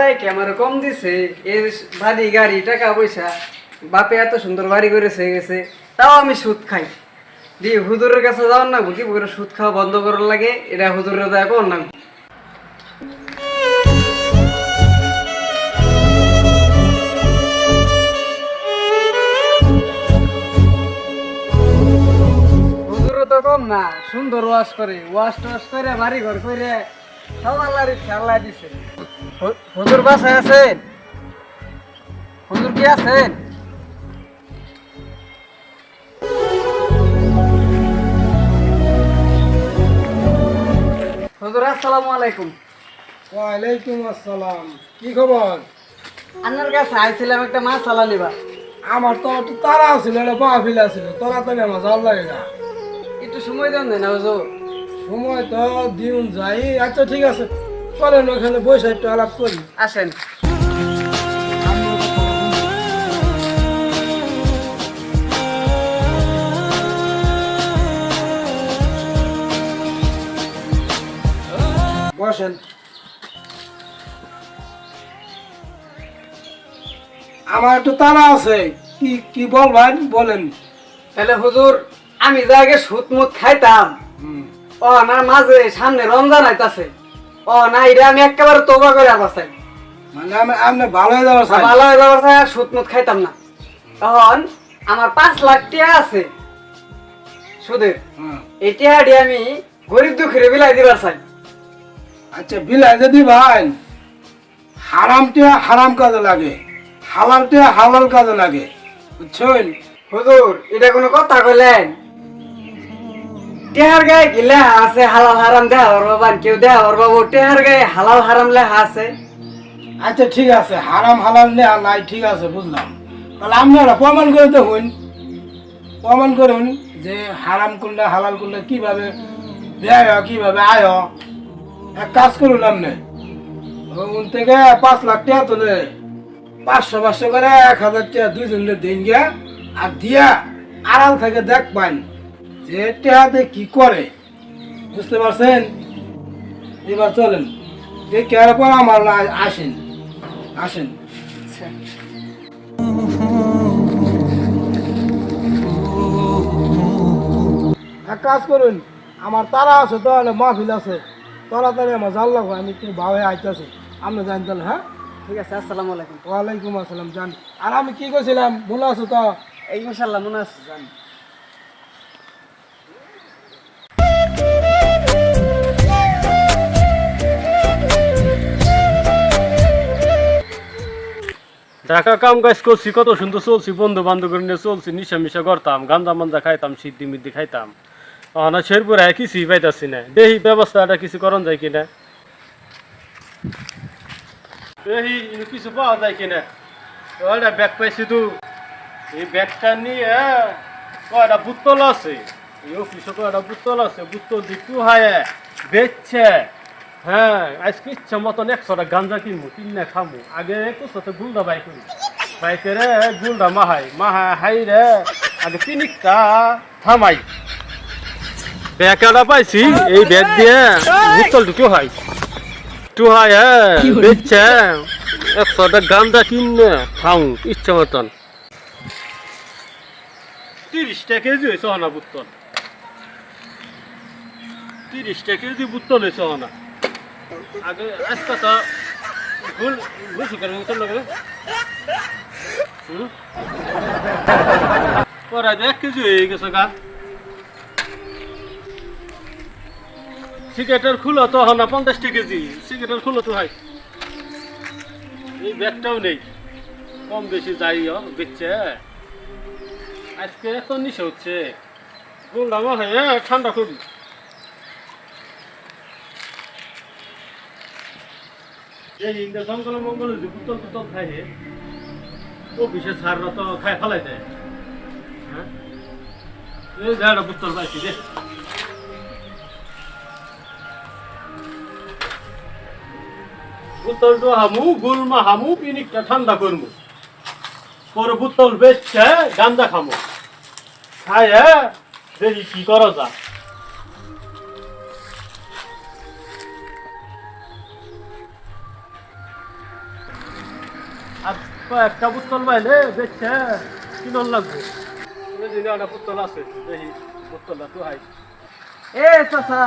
আল্লাহ কি আমার কম দিছে এর বাড়ি গাড়ি টাকা পয়সা বাপে এত সুন্দর বাড়ি করেছে গেছে তাও আমি সুদ খাই দি হুজুরের কাছে যাওয়ার না কি করে সুদ খাওয়া বন্ধ করার লাগে এটা হুজুরের দয়া কর না হুজুরও তো কম না সুন্দর ওয়াশ করে ওয়াশ টোয়াশ করে বাড়ি ঘর করে সব আল্লাহর ইচ্ছা আল্লাহ দিছে হুজুর বাসায় আছেন হুজুর কি আছেন হুজুর আসসালামু আলাইকুম ওয়ালাইকুম আসসালাম। কি খবর? আপনার কাছে আইছিলাম একটা মাছ আলা নিবা আমার তো একটু তারা ছিল, একটা মাহফিল ছিল, তাড়াতাড়ি আমার যাওয়ার লাগে না। একটু সময় দেন না হুজুর সময় তো দিন যাই। আচ্ছা ঠিক আছে, চলেন ওখানে বসে একটু আলাপ করি। আসেন বসেন। আমার একটু তারা আছে, কি কি বলবেন বলেন। তাহলে হুজুর আমি যে আগে সুদ মুদ খাইতাম ও না মাঝে সামনে রমজান আইতাছে ও না এটা আমি একেবারে তোবা করে আবাসাই মানে আপনি ভালো হয়ে যাওয়ার চাই? ভালো হয়ে যাবার চাই আর সুদ মুদ খাইতাম না তখন আমার 5 লাখ টাকা আছে সুদের এই টাকাটি আমি গরিব দুঃখীরে বিলাই দিবার চাই আচ্ছা বিলাই যদি ভাই, হারামটা হারাম কাজে লাগে, হালালটা হালাল কাজে লাগে, বুঝছেন? হুজুর এটা কোনো কথা কইলেন টেহার গায়ে কি লেখা আছে হালাল হারাম দেহা বাবা কেউ দেহা বাবু টেহার গায়ে হালাল হারাম লেখা আছে আচ্ছা ঠিক আছে, হারাম হালাল নেই নাই, ঠিক আছে বুঝলাম। তাহলে আপনারা প্রমাণ করে দেখুন, প্রমাণ করুন যে হারাম করলে হালাল করলে কিভাবে দেয় কিভাবে আয়। এক কাজ করুন, আপনি ওখান থেকে 5 লাখ টাকা তোলে 500 করে 1000 টাকা দুইজনে দিন গিয়া আর দিয়া আড়াল থেকে দেখ পাইন যে টেহাতে কি করে, বুঝতে পারছেন? এবার চলেন দেখি আর পর আমার আসেন আসেন। এক কাজ করুন, আমার তারা আছে, তাহলে মাহফিল আছে, তাড়াতাড়ি আমার জাল লাগবে, আমি একটু ভাবে আইতেছি, আপনি জান তাহলে। হ্যাঁ ঠিক আছে আসসালামু আলাইকুম ওয়ালাইকুম আসসালাম। জান আর আমি কি করছিলাম মনে আছো তো? এই ইনশাআল্লাহ মনে আছে জান ঢাকা কাম কাজ করছি, কত সুন্দর চলছি, বন্ধু বান্ধব নিয়ে চলছি, নিশা মিশা করতাম, গান্দা মান্দা খাইতাম, সিদ্ধি মিদ্ধি খাইতাম। না শেরপুরে কিছুই পাইতাছি না, দেখি ব্যবস্থাটা কিছু করন যায় কিনা, দেখি কিছু পাওয়া যায় কিনা। ওটা ব্যাগ পাইছি তো, এই ব্যাগটা নিয়ে কয়টা বোতল আছে, এই অফিসে কয়টা বোতল আছে, বোতল দিকু হায় বেচছে। হ্যাঁ আজকে ইচ্ছা মতন 100টা গাঞ্জা কিনবো, কিনে খামো। আগে কোথাতে গুলদা বাইক বাইকে রে গুলদা মাহাই হাই রে আগে পিনিকটা থামাই। ব্যাগটা পাইছি, এই ব্যাগ দিয়ে বোতল ঢুকে হয় টু হাই বেচছে। 100টা গাঞ্জা কিনে খাও ইচ্ছা মতন। 30 টাকা কেজি হয়েছে না বোতল, 30 টাকা কেজি বোতল হয়েছে না। আগে আজকে তো ভুল শিকার মতন লাগে পরে 1 কেজি হয়ে গেছে গা। সিগারেটের খুলো তো না 50 টাকা কেজি, সিগারেটের খুলো তো হয়। এই ব্যাগটাও নেই, কম বেশি যাই বেচছে। আজকে এত নিশে হচ্ছে, গোলডা মা হয় ঠান্ডা করি। জঙ্গল মঙ্গল বোতল টুতল খাই অফিসে সাররা তো খাই ফেলাই দেয়। হ্যাঁ এই যারা বোতল পাইছি যে বোতল তো হামু গুলমা হামু পিনিকটা ঠান্ডা করবো, পরে বোতল বেচছে গান্দা খামো খাই। দেখি কি করা যায়। আর একটা বোতল পাইলে দেখছে কিনন লাগবে এই দিনে একটা বোতল আছে দেখি বোতলটা তো হাই এ চাচা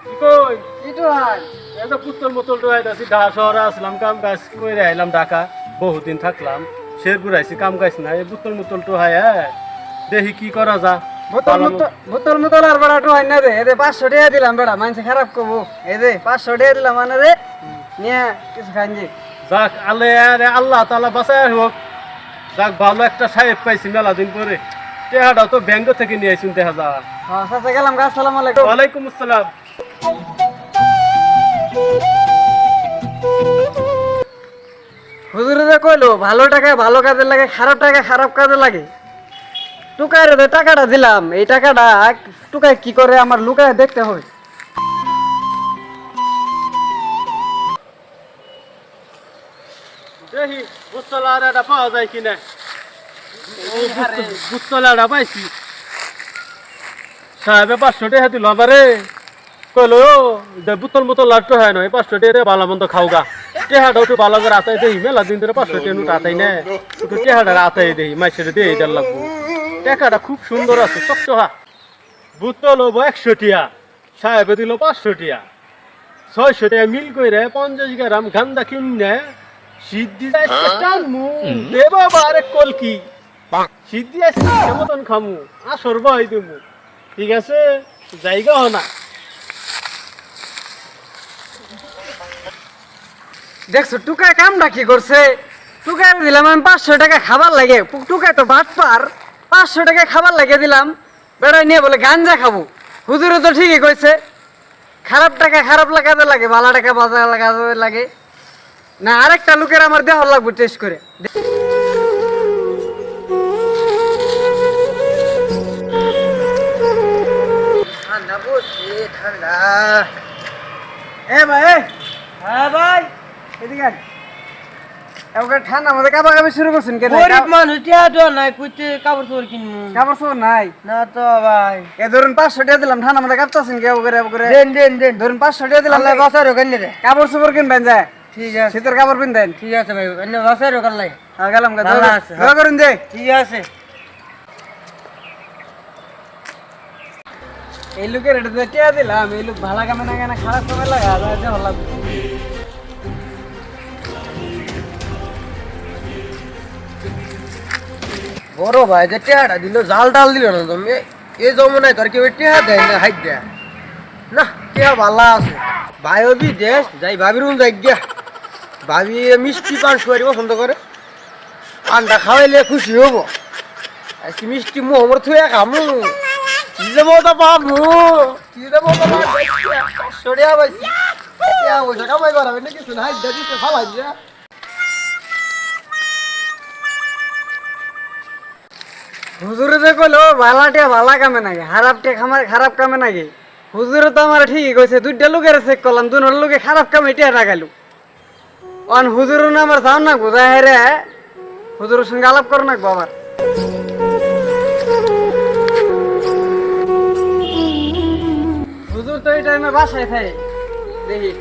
কি কই ইটু হাই একটা বোতল মোতল ডোয়াই আছি ঢাকা শহরে আসলাম কাম কাজ করে আইলাম ঢাকা বহুদিন থাকলাম শেরপুর আইছি কাম কাজ না এই বোতল মোতল তো হাই দেখি কি করা যা বোতল আর বেড়া হয় না রে এদের 500 টাকা দিলাম বেড়া মানুষ খারাপ করবো এই যে 500 টাকা দিলাম মানে রে নিয়ে কিছু খাইনি যাক আল্লাহ তাআলা বাঁচায় হোক যাক ভালো একটা সাহেব পাইছি মেলা দিন পরে টেহাটাও তো ব্যাংক থেকে নিয়ে আইসুন দেখা যা হ্যাঁ চাচা গেলাম গা আসসালামু আলাইকুম ওয়ালাইকুম আসসালাম হুজুরে যে কইলো ভালো টাকা ভালো কাজে লাগে খারাপ টাকা খারাপ কাজে লাগে টুকায় রে টাকাটা দিলাম এই টাকাটা টুকায় কি করে আমার লুকায় দেখতে হবে দেখি বুস্তলাটা পাওয়া যায় কিনা বুস্তলাটা পাইছি সাহেবে 500 টাকা দিল আমারে কইলো বোতল মোতল লাট্টু হয় নয় 500 টাকা ভালো মন্দ খাওগা টেহাটাও তো ভালো করে আতাই দেই মেলা দিন ধরে 500 টাকা নোট আতাই না তো টেহাটা আতাই দেই মাইসের দিয়ে দেওয়ার লাগবো টাকাটা খুব সুন্দর আছে চকচকা বোতল হবো 100 টাকা সাহেবে দিল 500 টাকা 600 টাকা মিল কইরে 50 গ্রাম গান্দা কিনে সিদ্ধি যাইছে টানমু দে বাবা আরে কলকি সিদ্ধি আছে কেমন খামু আসর বই দেবো ঠিক আছে জায়গা হ না দেখছো টুকায় কামটা কি করছে টুকায় দিলাম আমি 500 টাকা খাবার লাগে টুকায় তো ভাত পার 500 টাকা খাবার লাগে দিলাম বেড়াই নিয়ে বলে গাঞ্জা খাবো হুজুরে তো ঠিকই কইছে খারাপ টাকা খারাপ লাগাতে লাগে ভালো টাকা বাজার লাগাতে লাগে না আরেকটা লোকের আমার দেহ লাগবে টেস্ট করে ঠান্ডা বসে ঠান্ডা এ ভাই হ্যাঁ ভাই এদিকে এবার ঠান্ডা মধ্যে কাবাকাবি শুরু করছেন কেন গরিব মানুষ টিয়া তো নাই কইতে কাপড় চোপড় কিনবো কাপড় চোপড় নাই না তো ভাই এ ধরুন 500 টাকা দিলাম ঠান্ডা মধ্যে কাঁপতাছেন কেউ করে দেন ধরুন 500 টাকা দিলাম আল্লাহ বাসার ওখানে রে কাপড় চোপড় কিনবেন যায় ঠিক আছে শীতের কাপড় পিনতেন ঠিক আছে ভাই অন্য বাসার ওখানে লাই গেলাম ভালো আছে, দোয়া করুন যে ঠিক আছে এই লোকের এটা যে টিয়া দিলাম এই লোক ভালো কামে না কেন খারাপ কামে লাগা যে ভালো লাগবে বড় ভাই যে টিয়াটা দিল জাল ডাল দিল না তুমি এই জমনায় তোর কেউ টিয়া দেয় না হাইট দেয় না টিয়া ভালো আছে ভাই ওবি দেশ যাই ভাবির যাই গিয়া ভাবি মিষ্টি পান শুয়ারি পছন্দ করে পানটা খাওয়াইলে খুশি হব আজকে মিষ্টি মোহমর থুয়ে খামু কি যে মজা পাবো কি যে মজা পাবো সরিয়া পাইছি টিয়া পয়সা কামাই করাবে না কিছু না হাইট দেয় দিতে খাওয়াই দিয়া হুজুরে যে কইলো ভালাটিয়া ভালা কামে নাকি খারাপ কামে নাকি হুজুরে তো আমার ঠিকই কইছে দুইটা লোকের চেক করলাম দুনোর লোকে খারাপ কামে টিয়া টাকাইলো অন হুজুরও না আমার যাও না বোঝা হেরে হুজুরের সঙ্গে আলাপ করো না আবার হুজুর তো এই টাইমে বাসায় থাকে দেখি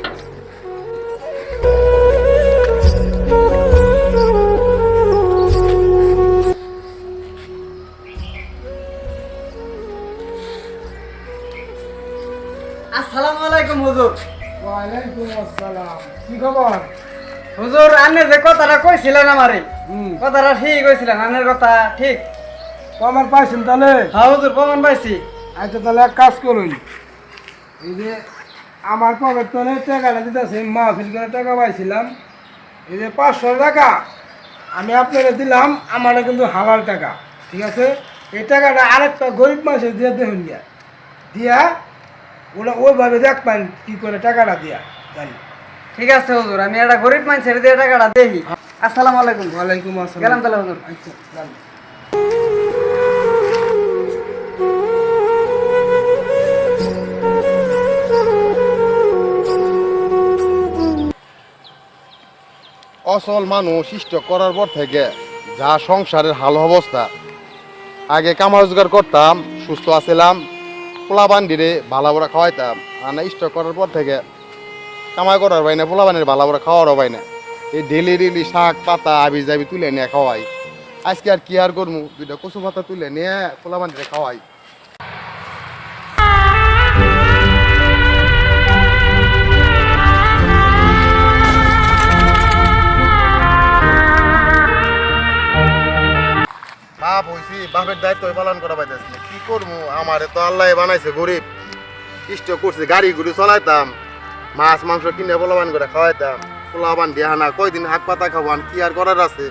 আসসালামু আলাইকুম হুজুর ওয়ালাইকুম আসসালাম কি খবর হুজুর আনে যে কথাটা কইছিলেন আমারে কথাটা ঠিক কইছিলেন আনের কথা ঠিক প্রমাণ পাইছেন তাহলে হ্যাঁ হুজুর প্রমাণ পাইছি আচ্ছা তাহলে এক কাজ করুন এই যে আমার পকেট তোলে টাকাটা দিতেছে মাহফিল করে টাকা পাইছিলাম এই যে 500 টাকা আমি আপনাকে দিলাম আমার কিন্তু হালাল টাকা ঠিক আছে এই টাকাটা আরেকটা গরিব মানুষের দিয়ে দেখুন দিয়া ওরা ওইভাবে দেখবেন কি করে টাকাটা দিয়া জানি ঠিক আছে হুজুর আমি একটা গরিব মানুষের দিয়ে টাকাটা দেখি আসসালামু আলাইকুম ওয়ালাইকুম আসসালাম গেলাম তাহলে হুজুর আচ্ছা যান। অসল মানুষ ইষ্ট করার পর থেকে যা সংসারের হাল অবস্থা আগে কামা রোজগার করতাম সুস্থ আছিলাম পোলা বান্ডিরে ভালা বড়া খাওয়াইতাম আর না ইষ্ট করার পর থেকে কামাই করার পাই না পোলা বান্ডির ভালা বড়া খাওয়ারও পাই না এই ডেলি ডেলি শাক পাতা আবি যাবি তুলে নিয়ে খাওয়াই। আজকে আর কি আর করবো, দুইটা কচু পাতা তুলে নিয়ে পোলাপানরে খাওয়াই। বাপ হইছি, বাপের দায়িত্ব পালন করা পাইতেছি না। কি করবো, আমারে তো আল্লাহ বানাইছে গরিব, ইষ্ট করছে, গাড়ি ঘুরি চলাইতাম, মাছ মাংস কিনে পোলাপান করে খাওয়াইতাম, পোলাপান দিয়া না কয়দিন হাক পাতা খাবান, কি আর করার আছে।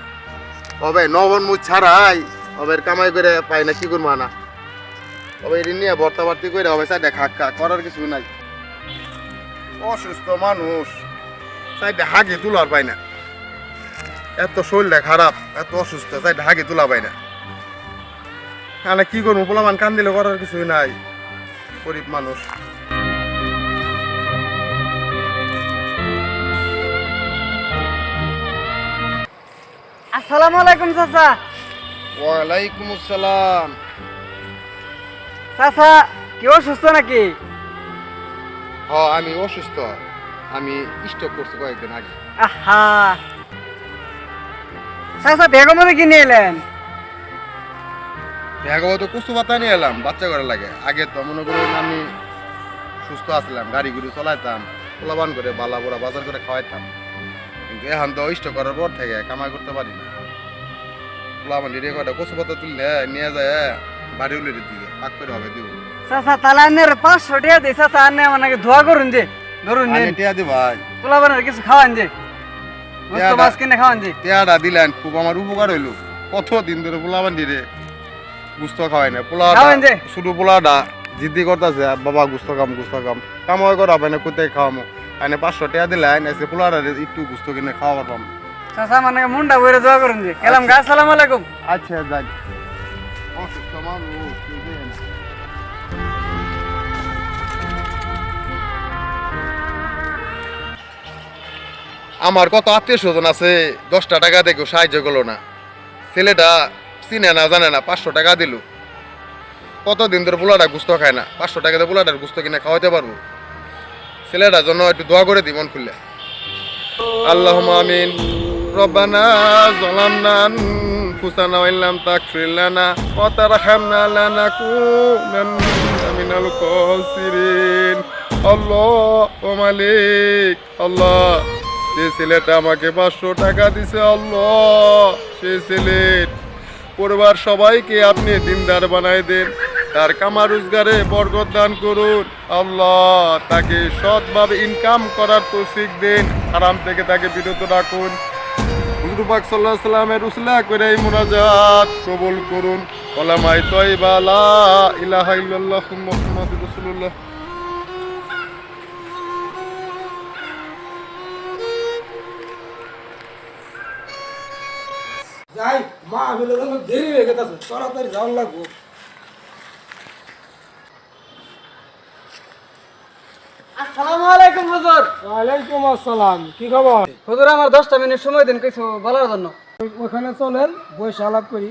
তবে নবন মুখ ছাড়াই ওদের কামাই করে পাই না, কি করবো না। তবে এটি নিয়ে ভর্তাবার্তি করে হবে সাইডে খাক্কা করার কিছু নাই। অসুস্থ মানুষ সাইডে হাগি তুলার পাই না, এত শরীরটা খারাপ, এত অসুস্থ, সাইডে হাগি তুলা পাই না। মানে কি করবো, পোলাপান কান দিলে করার কিছুই নাই, গরিব মানুষ। আসসালামু আলাইকুম চাচা। ওয়ালাইকুম আসসালাম। চাচা কি অসুস্থ নাকি? আমি অসুস্থ, আমি স্ট্রোক করছি কয়েকদিন আগে। আহা চাচা বেগম কি নিয়ে এলেন? ভেগবত কচু পাতা নিয়ে এলাম, বাচ্চা করে লাগে। আগে তো মনে করুন আমি সুস্থ আসলাম, গাড়ি ঘুরি চলাইতাম, পোলাবান করে বালা বোড়া বাজার করে খাওয়াইতাম। কিন্তু এখন তো স্ট্রোক করার পর থেকে কামাই করতে পারি না। পোলাবান দিয়ে কয়টা কচু পাতা তুললে নিয়ে যায় বাড়ি উলের দিকে পাক করে হবে দিব। চাচা তাহলে আনের 500 টাকা দিই চাচা, আনে আমাকে ধোয়া করুন যে, ধরুন যে টিয়া দি ভাই, পোলাবানের কিছু খাওয়ান যে, গোস্ত মাছ কিনে খাওয়ান যে। টিয়াটা দিলেন, খুব আমার উপকার হইলো। কতদিন ধরে পোলাবান দিয়ে গুস্ত খাওয়াই না। পোলাটা খাওয়ান যে। শুধু পোলাটা জিদ্দি করতেছে, বাবা গুস্ত কাম কামাই করা হবে না, কোথায় খাওয়ামো। আইনে 500 টাকা দিলেন, এসে পোলাটা একটু গুস্ত কিনে খাওয়া পারলাম। চাচা মানে মুন্ডা বইরে দোয়া করুন যে। গেলাম গা, আসসালামু আলাইকুম। আচ্ছা যাই। অসুস্থ মানুষ বুঝে না। আমার কত আত্মীয় স্বজন আছে, 10টা টাকা দেখো সাহায্য করলো না। ছেলেটা চিনে না জানে না, 500 টাকা দিল। কতদিন ধরে পোলাটা গুস্ত খায় না, 500 টাকাতে পোলাটার গুস্ত কিনে খাওয়াতে পারবো। ছেলেটার জন্য একটু দোয়া করে দিই মন খুললে। আল্লাহুম্মা আমিন। রব্বানা যালামনা আনফুসানা ওয়া ইল্লাম তাগফির লানা ওয়া তারহামনা লানাকুনান্না মিনাল খাসিরিন। আল্লাহ ও মালিক, আল্লাহ যে ছেলেটা আমাকে 500 টাকা দিছে, আল্লাহ সেই ছেলের পরিবার সবাইকে আপনি দিনদার বানাই দেন, তার কামা রোজগারে বরকত দান করুন। আল্লাহ তাকে সৎভাবে ইনকাম করার তৌফিক দেন, হারাম থেকে তাকে বিরত রাখুন। হুজুর পাক সাল্লাল্লাহু আলাইহি ওয়াসাল্লামের উসিলা করে এই মুনাজাত কবুল করুন। কালেমায়ে তাইয়্যিবা লা ইলাহা ইল্লাল্লাহ মুহাম্মাদুর রাসূলুল্লাহ। যাই মা বলে দেরি হয়ে গেছে, তাড়াতাড়ি যাওয়ার লাগবো। আসসালামু আলাইকুম হুজুর। ওয়ালাইকুম আসসালাম, কি খবর? হুজুর আমার 10টা মিনিট সময় দিন কিছু বলার জন্য। ওখানে চলেন, বসে আলাপ করি।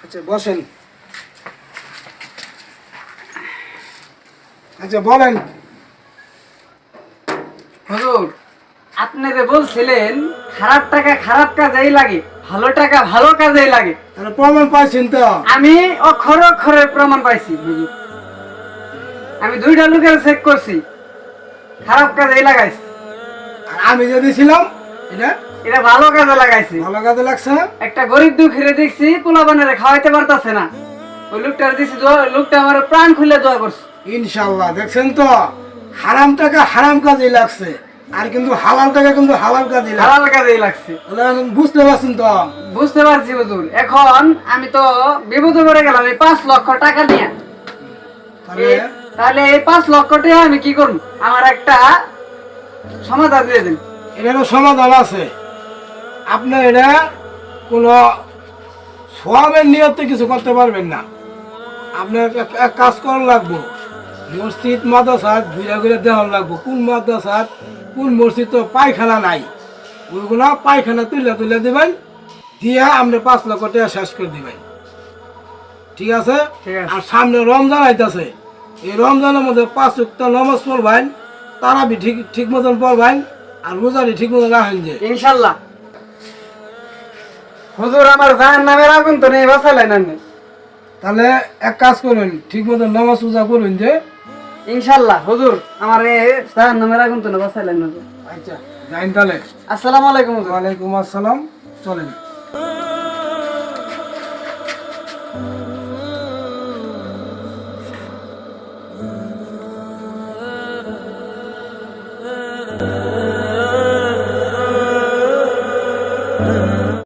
আচ্ছা বসেন। আচ্ছা বলেন। হুজুর আপনি যে বলছিলেন খারাপ টাকা খারাপ কাজেই লাগে, ভালো টাকা ভালো কাজেই লাগে, তাহলে প্রমাণ পাইছেন তো? আমি অক্ষরে অক্ষরে প্রমাণ পাইছি হুজুর। আমি 2টা লোকের চেক করছি, খারাপ কাজেই লাগাইছি। আর আমি যদি ছিলাম এটা ভালো কাজে লাগাইছি। ভালো কাজে লাগছে। একটা গরিব দুঃখীরে দেখছি পোলাপানের খাওয়াইতে পারতাছে না, ওই লোকটার দিছি দোয়া, লোকটা আমার প্রাণ খুলে দোয়া করছে। ইনশাআল্লাহ দেখছেন তো, হারাম টাকা হারাম কাজেই লাগছে, আর কিন্তু হালাল টাকা কিন্তু হালাল কাজেই লাগছে। হালাল কাজেই লাগছে, বুঝতে পারছেন তো? বুঝতে পারছি হুজুর। এখন আমি তো বিপদে পড়ে গেলাম এই 5 লক্ষ টাকা নিয়ে। তাহলে এই 5 লক্ষ টাকা আমি কি করব? আমার একটা সমাধান দিয়ে দিন। এটারও সমাধান আছে। আপনার এটা কোনো সোয়াবের নিয়তে কিছু করতে পারবেন না। আপনার এক কাজ করা লাগবো, মসজিদ মাদ্রাসা ঘুরে ঘুরে দেওয়ার লাগবো, কোন মাদ্রাসা কোন মসজিদ তো পায়খানা নাই, ওইগুলো পায়খানা তুলে তুলে দেবেন, দিয়ে আপনি 5 লক্ষ টাকা শেষ করে দেবেন। ঠিক আছে? আর সামনে রমজান আইতাছে, এই রমজানের মধ্যে 5 ওয়াক্ত নামাজ পড়বেন, তারাবি ঠিক ঠিক মতন পড়বেন আর রোজারি ঠিক মতন রাখেন যে। ইনশাল্লাহ। হুজুর আমার জাহান নামের আগুন তো নেই বাঁচালেন আপনি। তাহলে এক কাজ করুন, ঠিক মতন নামাজ পূজা করুন যে। ইনশাল্লাহ হুজুর আমার জাহান নামের আগুন তো নেই বাঁচালেন হুজুর। আচ্ছা যাইন তাহলে। আসসালামু আলাইকুম হুজুর। ওয়ালাইকুম আসসালাম, চলেন।